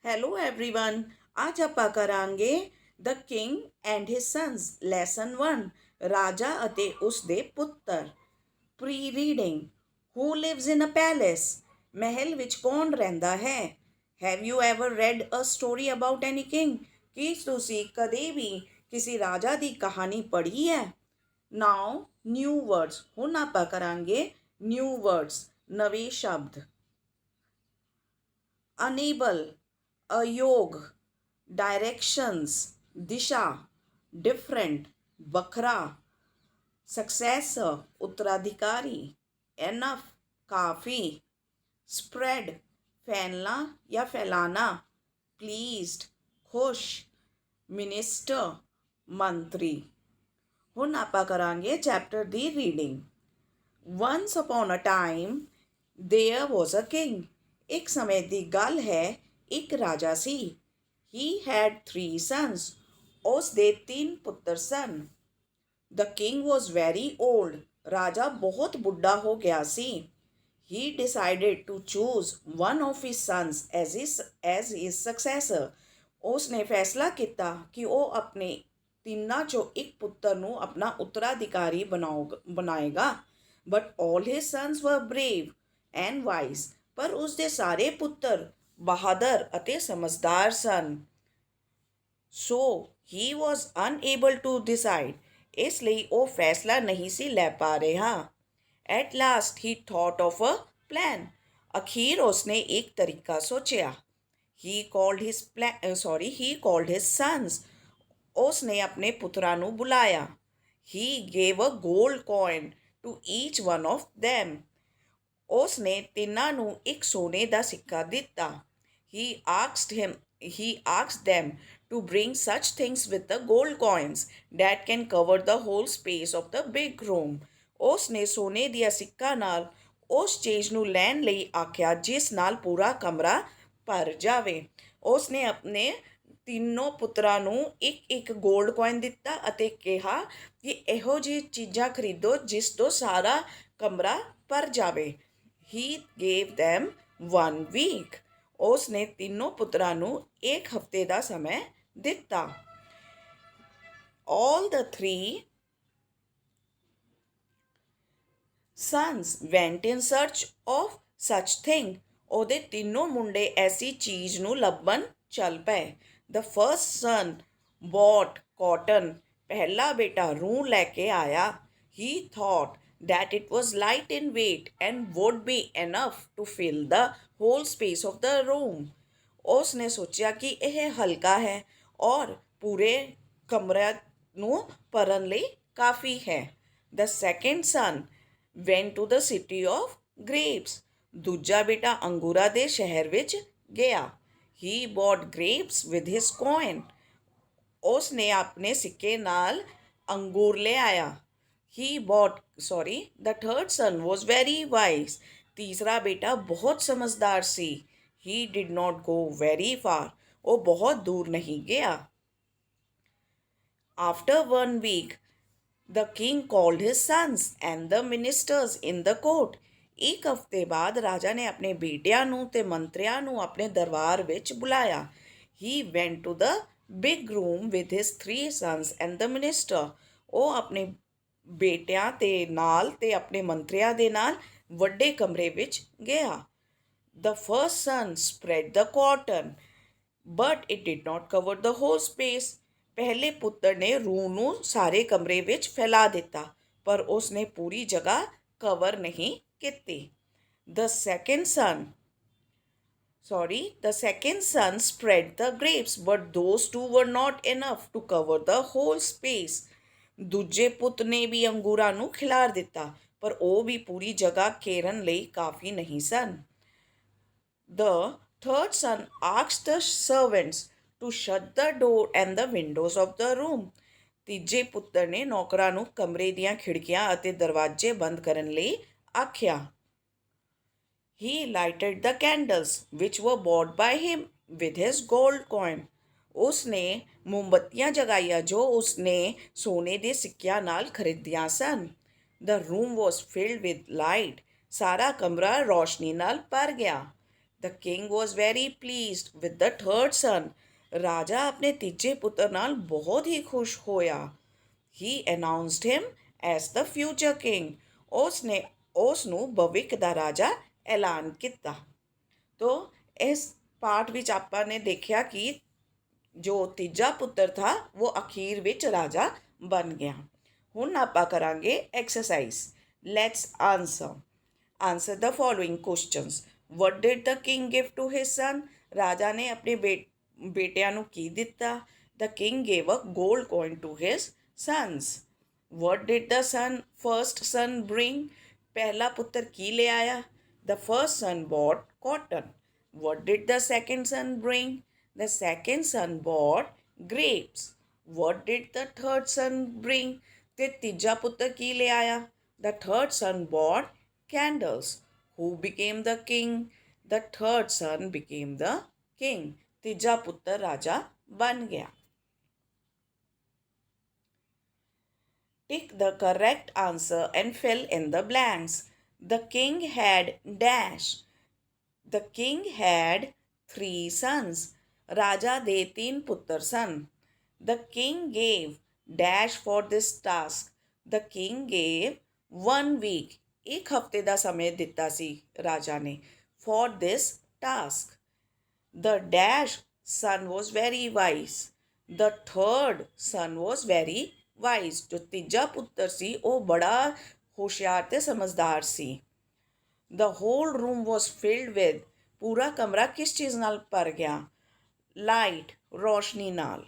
Hello everyone. ਅੱਜ ਆਪਾਂ ਕਰਾਂਗੇ the king and his sons lesson 1 ਰਾਜਾ ਅਤੇ ਉਸ ਦੇ ਪੁੱਤਰ। Pre reading. Who lives in a palace? ਮਹਿਲ ਵਿੱਚ ਕੌਣ ਰਹਿੰਦਾ ਹੈ? Have you ever read a story about any king? ਕੀ ਤੁਸੀਂ ਕਦੇ ਵੀ ਕਿਸੇ ਰਾਜਾ ਦੀ ਕਹਾਣੀ ਪੜ੍ਹੀ ਹੈ? Now new words. ਹੁਣ ਆਪਾਂ ਕਰਾਂਗੇ ਨਿਊ ਵਰਡਸ, ਨਵੇਂ ਸ਼ਬਦ। ਅਨੇਬਲ, अयोग, डायरेक्शंस, दिशा, डिफरेंट, बखरा, सक्सेसर, उत्तराधिकारी, एनफ, काफ़ी, स्प्रेड, फैलना या फैलाना, प्लीज्ड, खुश, मिनिस्टर, मंत्री। ਹੁਣ ਆਪਾਂ ਕਰਾਂਗੇ ਚੈਪਟਰ ਦੀ reading. Once upon a time there was a king. ਇੱਕ ਸਮੇਂ ਦੀ ਗੱਲ ਹੈ, ਇੱਕ ਰਾਜਾ ਸੀ। He had 3 sons. ਉਸ ਦੇ 3 ਪੁੱਤਰ ਸਨ। The king was very old. ਰਾਜਾ ਬਹੁਤ ਬੁੱਢਾ ਹੋ ਗਿਆ ਸੀ। He decided to choose one of his sons as his successor. ਉਸ ਨੇ ਫੈਸਲਾ ਕੀਤਾ ਕਿ ਉਹ ਆਪਣੇ ਤਿੰਨਾਂ ਚੋਂ ਇੱਕ ਪੁੱਤਰ ਨੂੰ ਆਪਣਾ ਉੱਤਰਾਧਿਕਾਰੀ ਬਣਾਏਗਾ। ਬਟ ਆਲ ਹਿਸ ਸਨਸ ਵਰ ਬਰੇਵ ਐਂਡ ਵਾਈਜ਼। ਪਰ ਉਸ ਦੇ ਸਾਰੇ ਪੁੱਤਰ ਬਹਾਦਰ ਅਤੇ ਸਮਝਦਾਰ ਸਨ। ਸੋ ਹੀ ਵਾਜ਼ ਅਨਏਬਲ ਟੂ ਡਿਸਾਈਡ। ਇਸ ਲਈ ਉਹ ਫੈਸਲਾ ਨਹੀਂ ਸੀ ਲੈ ਪਾ ਰਿਹਾ। At last he thought of a plan. ਅਖੀਰ ਉਸਨੇ ਇੱਕ ਤਰੀਕਾ ਸੋਚਿਆ। He called his sons. ਉਸ ਨੇ ਆਪਣੇ ਪੁੱਤਰਾਂ ਨੂੰ ਬੁਲਾਇਆ। He gave a gold coin to each one of them। ਉਸ ਨੇ ਤਿੰਨਾਂ ਨੂੰ ਇੱਕ ਸੋਨੇ ਦਾ ਸਿੱਕਾ ਦਿੱਤਾ। He asked them to bring such things with the gold coins that can cover the whole space of the big room। ਉਸ ਨੇ ਸੋਨੇ ਦੀਆਂ ਸਿੱਕਾ ਨਾਲ ਉਸ ਚੀਜ਼ ਨੂੰ ਲੈਣ ਲਈ ਆਖਿਆ ਜਿਸ ਨਾਲ ਪੂਰਾ ਕਮਰਾ ਭਰ ਜਾਵੇ। ਉਸ ਨੇ ਆਪਣੇ ਤਿੰਨੋਂ ਪੁੱਤਰਾਂ ਨੂੰ ਇੱਕ ਇੱਕ ਗੋਲਡ ਕੋਇਨ ਦਿੱਤਾ ਅਤੇ ਕਿਹਾ ਕਿ ਇਹੋ ਜਿਹੀ ਚੀਜ਼ਾਂ ਖਰੀਦੋ ਜਿਸ ਤੋਂ ਸਾਰਾ ਕਮਰਾ ਭਰ ਜਾਵੇ। He gave them 1 week। ਉਸ ਨੇ ਤਿੰਨੋਂ ਪੁੱਤਰਾਂ ਨੂੰ ਇੱਕ ਹਫ਼ਤੇ ਦਾ ਸਮਾਂ ਦਿੱਤਾ। All the 3 sons went in search of such thing। ਉਹਦੇ ਤਿੰਨੋਂ ਮੁੰਡੇ ਐਸੀ ਚੀਜ਼ ਨੂੰ ਲੱਭਣ ਚੱਲ ਪਏ। The first son bought cotton। ਪਹਿਲਾ ਬੇਟਾ ਰੂੰ ਲੈ ਕੇ ਆਇਆ। He thought that it was light in weight and would be enough to fill the whole space of the room। ਉਸ ਨੇ ਸੋਚਿਆ ਕਿ ਇਹ ਹਲਕਾ ਹੈ ਔਰ ਪੂਰੇ ਕਮਰੇ ਨੂੰ ਭਰਨ ਲਈ ਕਾਫੀ ਹੈ। The second son went to the city of grapes। ਦੂਜਾ ਬੇਟਾ ਅੰਗੂਰਾਂ ਦੇ ਸ਼ਹਿਰ ਵਿੱਚ ਗਿਆ। He bought grapes with his coin। ਉਸ ਨੇ ਆਪਣੇ ਸਿੱਕੇ ਨਾਲ ਅੰਗੂਰ ਲੈ ਆਇਆ। The third son was very wise। ਤੀਸਰਾ ਬੇਟਾ ਬਹੁਤ ਸਮਝਦਾਰ ਸੀ। He did not go very far। ਉਹ ਬਹੁਤ ਦੂਰ ਨਹੀਂ ਗਿਆ। After 1 week, the king called his sons and the ministers in the court। ਇੱਕ ਹਫ਼ਤੇ ਬਾਅਦ ਰਾਜਾ ਨੇ ਆਪਣੇ ਬੇਟਿਆਂ ਨੂੰ ਤੇ ਮੰਤਰੀਆਂ ਨੂੰ ਆਪਣੇ ਦਰਬਾਰ ਵਿੱਚ ਬੁਲਾਇਆ। He went to the big room with his 3 sons and the minister। ਉਹ ਆਪਣੇ ਬੇਟਿਆਂ ਦੇ ਨਾਲ ਤੇ ਆਪਣੇ ਮੰਤਰੀਆਂ ਦੇ ਨਾਲ ਵੱਡੇ ਕਮਰੇ ਵਿੱਚ ਗਿਆ। The first son spread the cotton, but it did not cover the whole space। ਪਹਿਲੇ ਪੁੱਤਰ ਨੇ ਰੂੰ ਨੂੰ ਸਾਰੇ ਕਮਰੇ ਵਿੱਚ ਫੈਲਾ ਦਿੱਤਾ, ਪਰ ਉਸ ਨੇ ਪੂਰੀ ਜਗ੍ਹਾ ਕਵਰ ਨਹੀਂ ਕੀਤੀ। The second son spread the grapes, but those too were not enough to cover the whole space। ਦੂਜੇ ਪੁੱਤ ਨੇ ਵੀ ਅੰਗੂਰਾਂ ਨੂੰ ਖਿਲਾਰ ਦਿੱਤਾ, ਪਰ ਉਹ ਵੀ ਪੂਰੀ ਜਗ੍ਹਾ ਘੇਰਨ ਲਈ ਕਾਫੀ ਨਹੀਂ ਸਨ। The third son asked the servants to shut the door and the windows of the room। ਤੀਜੇ ਪੁੱਤਰ ਨੇ ਨੌਕਰਾਂ ਨੂੰ ਕਮਰੇ ਦੀਆਂ ਖਿੜਕੀਆਂ ਅਤੇ ਦਰਵਾਜ਼ੇ ਬੰਦ ਕਰਨ ਲਈ ਆਖਿਆ। He lighted the candles which were bought by him with his gold coin। ਉਸ ਨੇ ਮੋਮਬੱਤੀਆਂ ਜਗਾਈਆਂ ਜੋ ਉਸ ਨੇ ਸੋਨੇ ਦੇ ਸਿੱਕਿਆਂ ਨਾਲ ਖਰੀਦੀਆਂ ਸਨ। The room was filled with light। ਸਾਰਾ ਕਮਰਾ ਰੌਸ਼ਨੀ ਨਾਲ ਭਰ ਗਿਆ। The king was very pleased with the third son. राजा अपने तीजे पुत्र नाल बहुत ही खुश होया। He announced him as the future king. ਉਸ ਨੂੰ ਭਵਿੱਖ ਦਾ ਰਾਜਾ ਐਲਾਨ ਕੀਤਾ। ਤੋ ਇਸ ਪਾਠ ਵਿੱਚ ਆਪਾਂ ਨੇ ਦੇਖਿਆ ਕਿ ਜੋ ਤੀਜਾ ਪੁੱਤਰ ਥਾ ਉਹ ਅਖੀਰ ਵਿੱਚ ਰਾਜਾ ਬਣ ਗਿਆ। ਹੁਣ ਆਪਾਂ ਕਰਾਂਗੇ exercise. Let's answer the following questions. What did the king give to his son. ਰਾਜਾ ਨੇ ਆਪਣੇ ਬੇਟਿਆਂ ਨੂੰ ਕੀ ਦਿੱਤਾ। The king gave a gold coin to his sons. What did the first son bring? पहला पुत्र की ले आया। The first son bought cotton. What did the second son bring? The second son bought grapes. What did the third son bring? ते तीजा पुत्र की ले आया। The third son bought candles. Who became the king? The third son became the king. तीजा पुत्र राजा बन गया। Tick the correct answer and fill in the blanks. The king had dash. The king had 3 sons. राजा दे 3 पुत्र सन। The king gave dash for this task. The king gave 1 week. एक हफ्ते ਦਾ समय ਦਿੱਤਾ ਸੀ ਰਾਜਾ ਨੇ for this task. The dash son was very wise. The third son was very wise. ਜੋ ਤੀਜਾ ਪੁੱਤਰ ਸੀ ਉਹ ਬੜਾ ਹੁਸ਼ਿਆਰ ਤੇ ਸਮਝਦਾਰ ਸੀ। The whole room was filled with. ਪੂਰਾ ਕਮਰਾ ਕਿਸ ਚੀਜ਼ ਨਾਲ ਭਰ ਗਿਆ। ਲਾਈਟ, ਰੋਸ਼ਨੀ ਨਾਲ।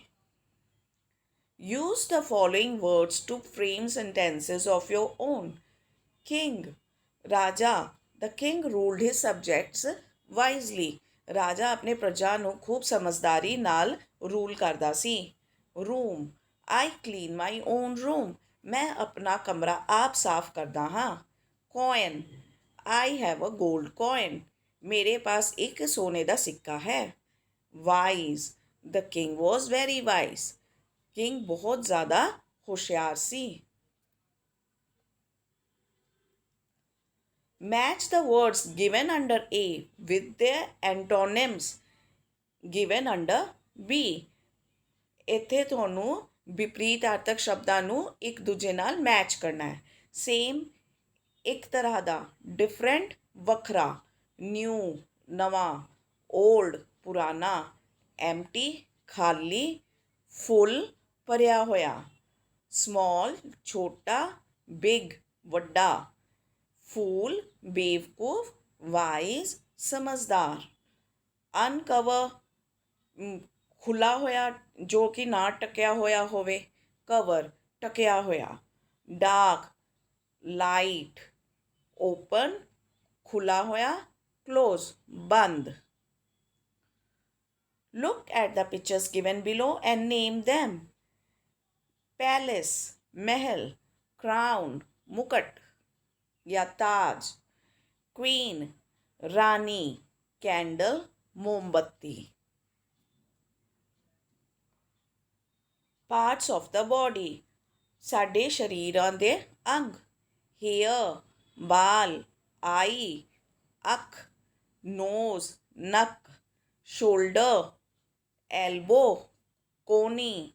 Use the following words to frame sentences of your own. King, ਰਾਜਾ। The king ruled his subjects wisely. ਰਾਜਾ ਆਪਣੇ ਪ੍ਰਜਾ ਨੂੰ ਖੂਬ ਸਮਝਦਾਰੀ ਨਾਲ ਰੂਲ ਕਰਦਾ ਸੀ। Room, I clean my own room. मैं अपना कमरा आप साफ करता हाँ। Coin, I have a gold coin. मेरे पास एक सोने का सिक्का है। Wise, the king was very wise. King बहुत ज़्यादा होशियार सी। Match the words given under A with their antonyms given under B. ਇੱਥੇ ਤੁਹਾਨੂੰ ਵਿਪਰੀਤਾਰਥਕ ਸ਼ਬਦਾਂ ਨੂੰ ਇੱਕ ਦੂਜੇ ਨਾਲ ਮੈਚ ਕਰਨਾ ਹੈ। ਸੇਮ, ਇੱਕ ਤਰ੍ਹਾਂ ਦਾ। ਡਿਫਰੈਂਟ, ਵੱਖਰਾ। ਨਿਊ, ਨਵਾਂ। ਓਲਡ, ਪੁਰਾਣਾ। ਐਮਟੀ, ਖਾਲੀ। ਫੁੱਲ, ਭਰਿਆ ਹੋਇਆ। ਸਮੌਲ, ਛੋਟਾ। ਬਿਗ, ਵੱਡਾ। ਫੂਲ, ਬੇਵਕੂਫ। ਵਾਈਜ਼, ਸਮਝਦਾਰ। ਅਨਕਵਰ, ਖੁੱਲ੍ਹਾ ਹੋਇਆ ਜੋ ਕਿ ਨਾ ਟਕਿਆ ਹੋਇਆ ਹੋਵੇ। ਕਵਰ, ਟਕਿਆ ਹੋਇਆ। Dark, light. ਓਪਨ, ਖੁੱਲ੍ਹਾ ਹੋਇਆ। ਕਲੋਜ਼, ਬੰਦ। Look at the pictures given below and name them. Palace, ਮਹਿਲ। ਕਰਾਊਨ, ਮੁਕਟ ਜਾਂ ਤਾਜ। ਕੁਈਨ, ਰਾਣੀ। ਕੈਂਡਲ, ਮੋਮਬੱਤੀ। ਪਾਰਟਸ ਆਫ ਦ ਬੋਡੀ, ਸਾਡੇ ਸਰੀਰਾਂ ਦੇ ਅੰਗ। ਹੇਅਰ, ਬਾਲ। ਆਈ, ਅੱਖ। ਨੋਜ਼, ਨੱਕ। ਸ਼ੋਲਡਰ, ਐਲਬੋ, ਕੋਹਨੀ।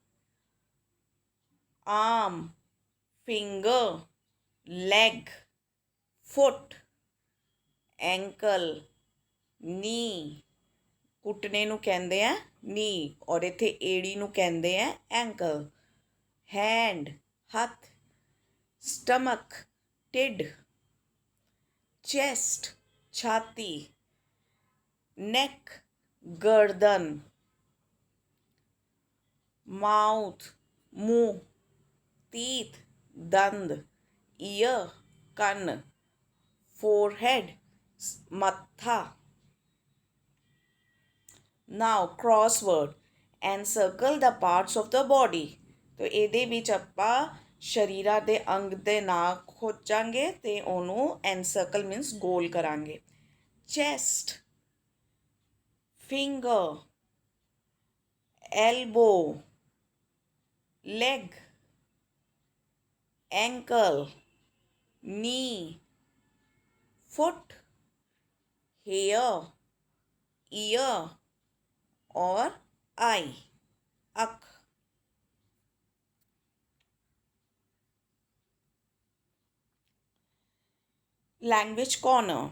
Arm, finger. Leg, foot. Ankle, knee. ਘੁਟਨੇ ਨੂੰ ਕਹਿੰਦੇ ਆ ਨੀ ਔਰ ਇੱਥੇ ਏੜੀ ਨੂੰ ਕਹਿੰਦੇ ਆ ਐਂਕਲ। ਹੈਂਡ, ਹੱਥ। ਸਟਮਕ, ਢਿੱਡ। ਚੈਸਟ, ਛਾਤੀ। ਨੈਕ, ਗਰਦਨ। ਮਾਊਥ, ਮੂੰਹ। ਤੀਥ, ਦੰਦ। ਈਅਰ, ਕੰਨ। ਫੋਰਹੈਡ, ਮੱਥਾ। ਨਾਓ crossword and circle the parts of the body. ਤੋ ਇਹਦੇ ਵਿੱਚ ਆਪਾਂ ਸਰੀਰਾਂ ਦੇ ਅੰਗ ਦੇ ਨਾਂ ਖੋਜਾਂਗੇ ਤੇ ਉਹਨੂੰ encircle means ਗੋਲ ਕਰਾਂਗੇ। Chest, finger, elbow, leg, ankle, ਨੀ, ਫੁੱਟ, ਹੇਅਰ, ईयर और आई, अख। Language corner.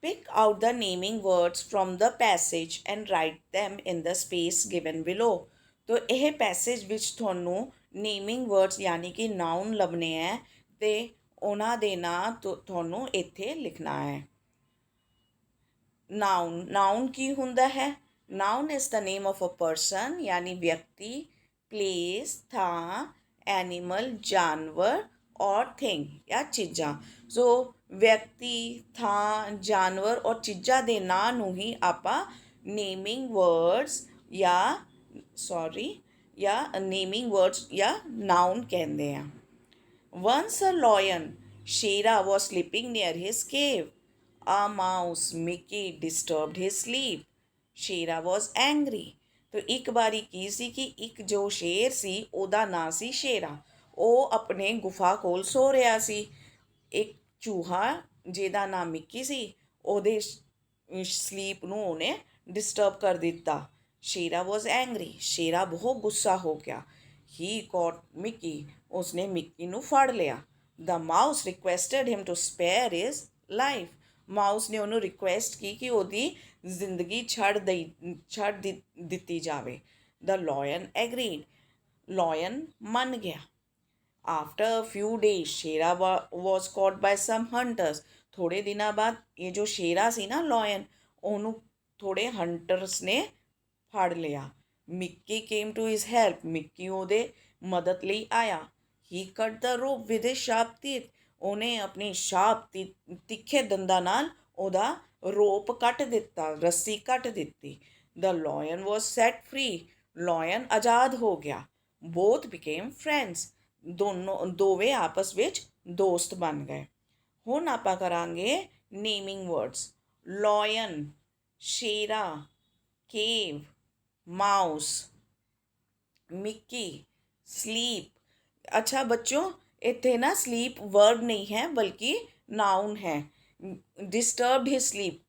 Pick out the naming words from the passage and write them in the space given below। तो ਇਹ ਪੈਸੇਜ ਵਿੱਚ ਤੁਹਾਨੂੰ ਨੇਮਿੰਗ ਵਰਡਸ ਯਾਨੀ ਕਿ ਨਾउन ਲੱਭਣੇ ਹੈ ਤੇ ਉਹਨਾਂ ਦੇ ਨਾਂ ਤੁਹਾਨੂੰ ਇੱਥੇ ਲਿਖਣਾ ਹੈ। ਨਾउन ਕੀ ਹੁੰਦਾ ਹੈ? Noun is the name of a person यानी व्यक्ति, प्लेस, ਥਾਂ, एनिमल जानवर और थिंग या ਚੀਜ਼ਾਂ। ਸੋ ਵਿਅਕਤੀ, ਥਾਂ, ਜਾਨਵਰ ਔਰ ਚੀਜ਼ਾਂ ਦੇ ਨਾਂ ਨੂੰ ਹੀ ਆਪਾਂ ਨੇਮਿੰਗ ਵਰਡਸ ਜਾਂ ਨੇਮਿੰਗ ਵਰਡਸ ਜਾਂ ਨਾउन ਕਹਿੰਦੇ ਆ। Once a lion, Shera was sleeping near his cave. A mouse, Mickey, disturbed his sleep. Shera was angry। तो ਇੱਕ ਵਾਰੀ ਕੀ ਸੀ ਕਿ ਇੱਕ ਜੋ ਸ਼ੇਰ ਸੀ ਉਹਦਾ ਨਾਂ ਸੀ ਸ਼ੇਰਾ, ਉਹ ਆਪਣੇ ਗੁਫਾ ਕੋਲ ਸੋ ਰਿਹਾ ਸੀ। ਇੱਕ ਚੂਹਾ ਜਿਹਦਾ ਨਾਮ ਮਿੱਕੀ ਸੀ ਉਹਦੇ ਸਲੀਪ ਨੂੰ ਉਹਨੇ ਡਿਸਟਰਬ ਕਰ ਦਿੱਤਾ। ਸ਼ੇਰਾ ਵਾਜ਼ ਐਂਗਰੀ, ਸ਼ੇਰਾ ਬਹੁਤ ਗੁੱਸਾ ਹੋ ਗਿਆ। ਹੀ ਕੌਟ ਮਿੱਕੀ, ਉਸਨੇ ਮਿੱਕੀ ਨੂੰ ਫੜ ਲਿਆ। The mouse requested him to spare his life. Mouse ਨੇ ਉਹਨੂੰ ਰਿਕੁਐਸਟ ਕੀ ਕਿ ਉਹਦੀ ਜ਼ਿੰਦਗੀ ਛੱਡ ਦਿੱਤੀ ਜਾਵੇ। ਦ ਲਾਇਨ ਐਗਰੀਡ, ਲਾਇਨ ਮੰਨ ਗਿਆ। After a few days Shera was caught by some hunters. थोड़े दिनों बाद ये जो शेरा सी ना लॉयन, ਉਹਨੂੰ थोड़े हंटर्स ने ਫੜ ਲਿਆ। Mickey came to his help, Mickey ਉਹਦੇ ਮਦਦ ਲਈ ਆਇਆ। He cut the rope with his sharp teeth, ਉਹਨੇ ਆਪਣੀ ਤਿੱਖੇ ਦੰਦਾਂ ਨਾਲ ਉਹਦਾ ਰੋਪ ਕੱਟ ਦਿੱਤਾ, ਰੱਸੀ ਕੱਟ ਦਿੱਤੀ। ਦ ਲਾਇਨ ਵॉज ਸੈਟ ਫ੍ਰੀ, ਲਾਇਨ ਆਜ਼ਾਦ ਹੋ ਗਿਆ। ਬੋਥ ਬਿਕੇਮ ਫਰੈਂਡਸ, ਦੋਵੇਂ ਆਪਸ ਵਿੱਚ ਦੋਸਤ ਬਣ ਗਏ। ਹੁਣ ਆਪਾਂ ਕਰਾਂਗੇ ਨੇਮਿੰਗ ਵਰਡਸ। ਲਾਇਨ, ਸ਼ੇਰਾ, ਕੇਵ, माउस, मिक्की, स्लीप। अच्छा बच्चों, इतने ना स्लीप वर्ब नहीं है बल्कि नाउन है। डिस्टर्ब्ड हिज स्लीप,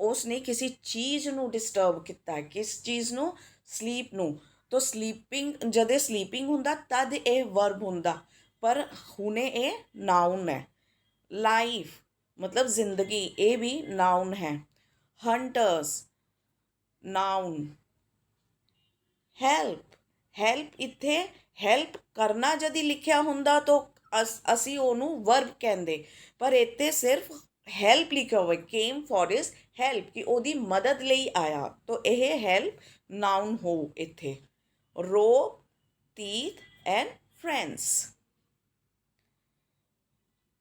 उसने किसी चीज़ ਨੂੰ ਡਿਸਟਰਬ ਕੀਤਾ। ਕਿਸ ਚੀਜ਼ ਨੂੰ? ਸਲੀਪ ਨੂੰ। तो स्लीपिंग जदे स्लीपिंग ਹੁੰਦਾ ਤਦ ਇਹ ਵਰਬ ਹੁੰਦਾ, ਪਰ ਹੁਣੇ ਇਹ ਨਾउन है। ਲਾਈਫ मतलब ਜ਼ਿੰਦਗੀ, ਇਹ ਵੀ ਨਾउन है। ਹੰਟਰਸ, ਨਾउन। ਹੈਲਪ ਇੱਥੇ ਹੈਲਪ ਕਰਨਾ ਜਦ ਲਿਖਿਆ ਹੁੰਦਾ ਤਾਂ ਅਸੀਂ ਉਹਨੂੰ ਵਰਬ ਕਹਿੰਦੇ, ਪਰ ਇੱਥੇ ਸਿਰਫ ਹੈਲਪ ਲਿਖਿਆ ਹੋਇਆ, ਕੇਮ ਫॉर ਹਿਸ ਹੈਲਪ, ਕਿ ਉਹਦੀ ਮਦਦ ਲਈ ਆਇਆ, ਤਾਂ ਇਹ ਹੈਲਪ ਨਾउन ਹੋ ਇੱਥੇ। ਰੋਪ, teeth and friends।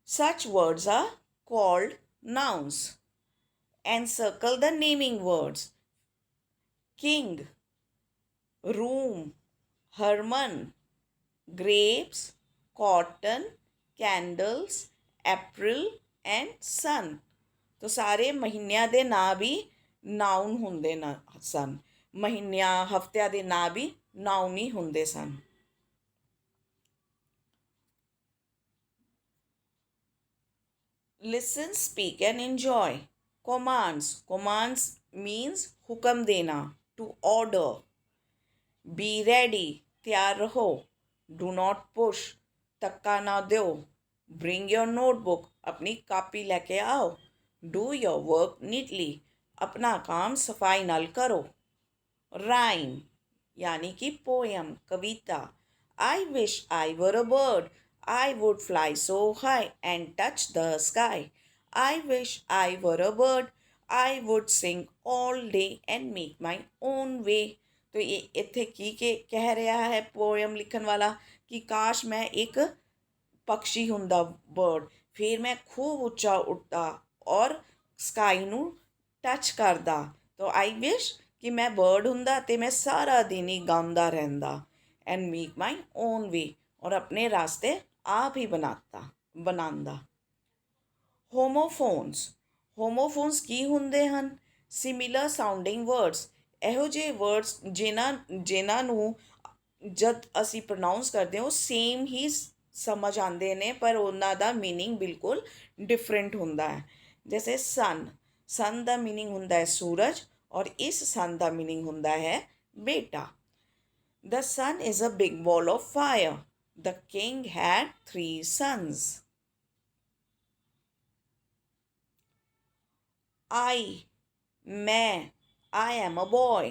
Such words are called nouns। Encircle the naming words। King, room, Herman, grapes, cotton, candles, April and sun। तो ਸਾਰੇ ਮਹੀਨਿਆਂ ਦੇ ਨਾਂ ਵੀ ਨਾउन ਹੁੰਦੇ ਸਨ। ਮਹੀਨਿਆਂ, ਹਫ਼ਤਿਆਂ ਦੇ ਨਾਂ ਵੀ ਨਾउन ਹੀ ਹੁੰਦੇ ਸਨ। Listen, speak and enjoy। Commands means हुक्म देना, to order। Be ready, तैयार रहो। Do not push, धक्का ना दो। Bring your notebook, अपनी कापी लेके आओ। Do your work neatly, अपना काम सफाई नाल करो। Rhyme यानी कि poem, Kavita. I wish I were a bird, I would fly so high and touch the sky। I wish I were a bird, I would sing all day and make my own way। तो ये ਇੱਥੇ ਕੀ ਕਹਿ ਰਿਹਾ ਹੈ poem ਲਿਖਣ ਵਾਲਾ ਕਿ ਕਾਸ਼ ਮੈਂ ਇੱਕ ਪਕਸ਼ੀ ਹੁੰਦਾ, ਬਰਡ, ਫਿਰ ਮੈਂ ਖੂਬ ਉੱਚਾ ਉੱਡਦਾ ਔਰ ਸਕਾਈ ਨੂੰ ਟੱਚ ਕਰਦਾ। ਤਾਂ ਆਈ ਵਿਸ਼ ਕਿ ਮੈਂ ਬਰਡ ਹੁੰਦਾ ਅਤੇ ਮੈਂ ਸਾਰਾ ਦਿਨ ਹੀ ਗਾਉਂਦਾ ਰਹਿੰਦਾ। ਐਂਡ ਮੇਕ ਮਾਈ ਓਨ ਵੇ, ਔਰ ਆਪਣੇ ਰਾਸਤੇ ਆਪ ਹੀ ਬਣਾਉਂਦਾ। ਹੋਮੋਫੋਨਸ ਕੀ ਹੁੰਦੇ ਹਨ? ਸਿਮਿਲਰ ਸਾਊਂਡਿੰਗ ਵਰਡਸ, ਇਹੋ ਜਿਹੇ ਵਰਡਸ ਜਿਨ੍ਹਾਂ ਨੂੰ ਜਦ ਅਸੀਂ ਪ੍ਰੋਨਾਊਂਸ ਕਰਦੇ ਹਾਂ ਉਹ ਸੇਮ ਹੀ ਸਮਝ ਆਉਂਦੇ ਨੇ, ਪਰ ਉਹਨਾਂ ਦਾ ਮੀਨਿੰਗ ਬਿਲਕੁਲ ਡਿਫਰੈਂਟ ਹੁੰਦਾ ਹੈ। ਜੈਸੇ ਸਨ ਦਾ ਮੀਨਿੰਗ ਹੁੰਦਾ ਹੈ ਸੂਰਜ, ਔਰ ਇਸ ਸਨ ਦਾ ਮੀਨਿੰਗ ਹੁੰਦਾ ਹੈ ਬੇਟਾ। The sun is a big ball of fire. The king had 3 sons. मैं I am a boy.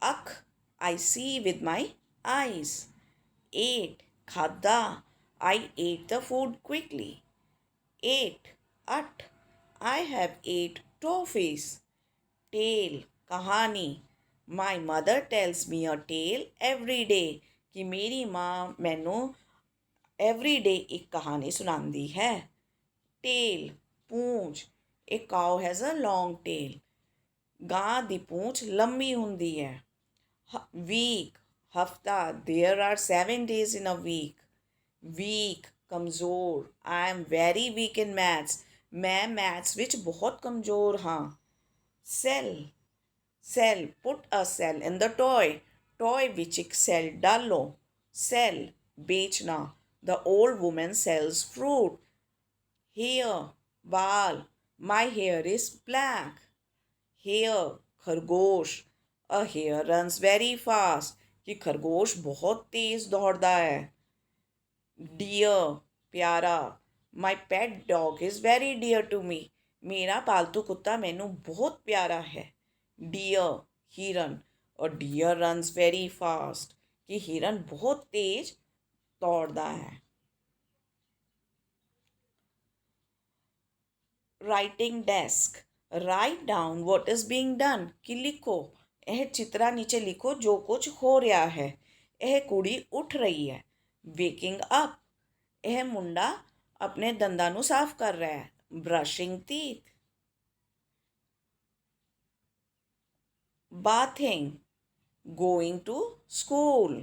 अख I see with my eyes. Ate खादा I ate the food quickly. Ate अठ I have ate toffees. Tale कहानी My mother tells me a tale every day. कि मेरी माँ मैनू every day एक कहानी सुनाती है। Tail Poonch A cow has a long tail. ਗਾਂ ਦੀ ਪੂੰਛ ਲੰਮੀ ਹੁੰਦੀ ਹੈ। ਵੀਕ ਹਫਤਾ There are 7 days in a week. Week ਕਮਜ਼ੋਰ I am very weak in maths. ਮੈਂ ਮੈਥਸ ਵਿੱਚ ਬਹੁਤ ਕਮਜ਼ੋਰ ਹਾਂ। Cell put a cell in the toy. Toy ਵਿੱਚ ਇੱਕ ਸੈੱਲ ਡਾਲੋ। ਸੈਲ ਵੇਚਣਾ The old woman sells fruit. Hair ਬਾਲ My hair is black. Hare खरगोश A hare runs very fast. कि खरगोश बहुत तेज दौड़ता है। Dear प्यारा My pet dog is very dear to me. मेरा पालतू कुत्ता मैनू बहुत प्यारा है। Deer हिरन A deer runs very fast. कि हिरन बहुत तेज दौड़ता है। Writing desk Write down what is being done. कि लिखो ਇਹ ਚਿੱਤਰਾਂ ਨੀਚੇ ਲਿਖੋ ਜੋ ਕੁਝ ਹੋ ਰਿਹਾ ਹੈ। ਇਹ ਕੁੜੀ ਉੱਠ ਰਹੀ ਹੈ। Waking up ਇਹ ਮੁੰਡਾ ਆਪਣੇ ਦੰਦਾਂ ਨੂੰ ਸਾਫ਼ ਕਰ ਰਿਹਾ ਹੈ। Brushing teeth. Bathing Going to school.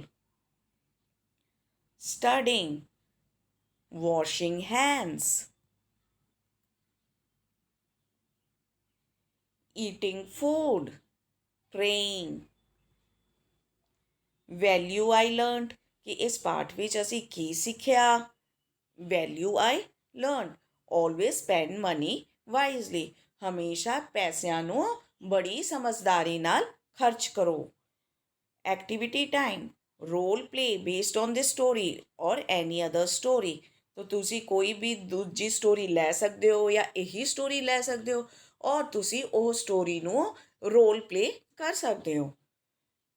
Studying Washing hands. Eating food. Praying. Value I learned ਕਿ ਇਸ ਪਾਠ ਵਿੱਚ ਅਸੀਂ ਕੀ ਸਿੱਖਿਆ। Value I learned Always spend money wisely. ਹਮੇਸ਼ਾ ਪੈਸਿਆਂ ਨੂੰ ਬੜੀ ਸਮਝਦਾਰੀ ਨਾਲ ਖਰਚ ਕਰੋ। Activity time Role play based on this story or any other story. ਤਾਂ ਤੁਸੀਂ ਕੋਈ ਵੀ ਦੂਜੀ ਸਟੋਰੀ ਲੈ ਸਕਦੇ ਹੋ ਜਾਂ ਇਹੀ ਸਟੋਰੀ ਲੈ ਸਕਦੇ ਹੋ ਔਰ ਤੁਸੀਂ ਉਹ ਸਟੋਰੀ ਨੂੰ ਰੋਲ ਪਲੇ ਕਰ ਸਕਦੇ ਹੋ।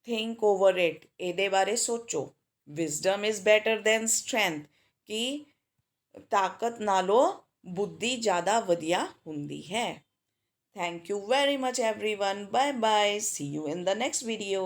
ਥਿੰਕ ਓਵਰ ਇਟ ਇਹਦੇ ਬਾਰੇ ਸੋਚੋ। Wisdom is better than strength ਕਿ ਤਾਕਤ ਨਾਲੋਂ ਬੁੱਧੀ ਜ਼ਿਆਦਾ ਵਧੀਆ ਹੁੰਦੀ ਹੈ। Thank you very much everyone. Bye bye. See you in the next video.